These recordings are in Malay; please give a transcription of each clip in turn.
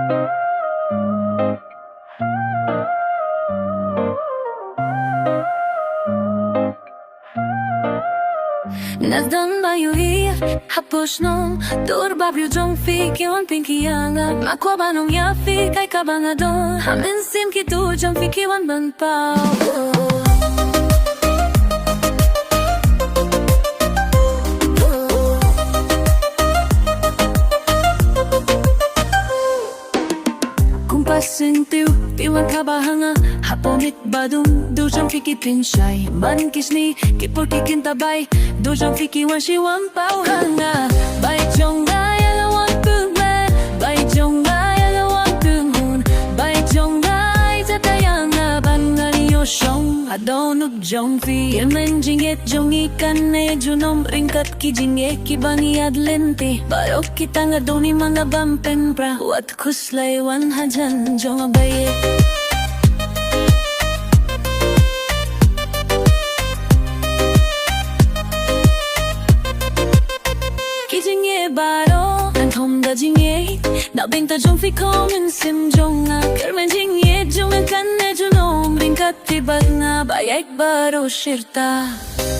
Nazdan bajuhi, hapos nung Turbabrio jong fik yon pinkianga Makwa ba nung yafi kay kabangador Hamin sim kitu jong fik iwan ban pao Pasintiw, piwan kabahanga Haponit badum, dujang fikipin siyay Man kisni, kipur kikintabay Dujang fikiwan siwan pauhanga Bai jonga, yagawan pume Bai jonga, yagawan pungun Bai jonga, itatayanga Bangani yoshong, adonug jong fi Yemen jinget jong ikan ne Junom ringkat ki jinge ki bangi adlente Barok kita nga doni mga bampen pra Wat kuslay wan hajan jong abaye Ki jinge baro, an thom da jinge Na benta jong fi komen sim jong nga Kermen jinge jong kan ne junom ringkat tibat nga Bayek baro shirta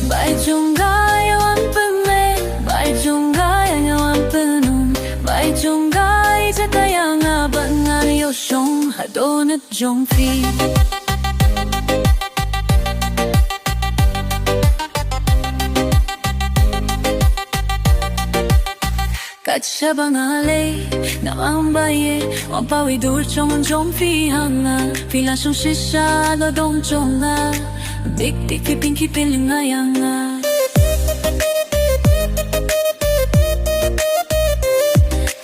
Bai jonga yawan peme Bai jonga yawan penun Bai jonga itatayanga Bangan yoshong hadonat jong fi Katsya bangale namambaye Wampawi dur chong jong fi hanga Fila shong shisha lo dong jonga Dik dik kipin kipin lingayanga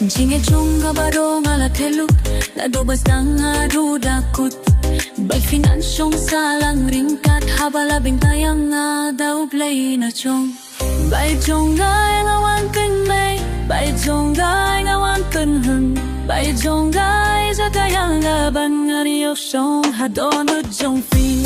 Jinge jonga baro ngala teluk Ladobas nga rudakut Bal finansyong salang ringkat Habala bintayang nga daw play na chong Bai jonga ngawan penmay Bai jonga ngawan penheng Bai jonga izatayang nga Bangan yoshong hadonut jong fi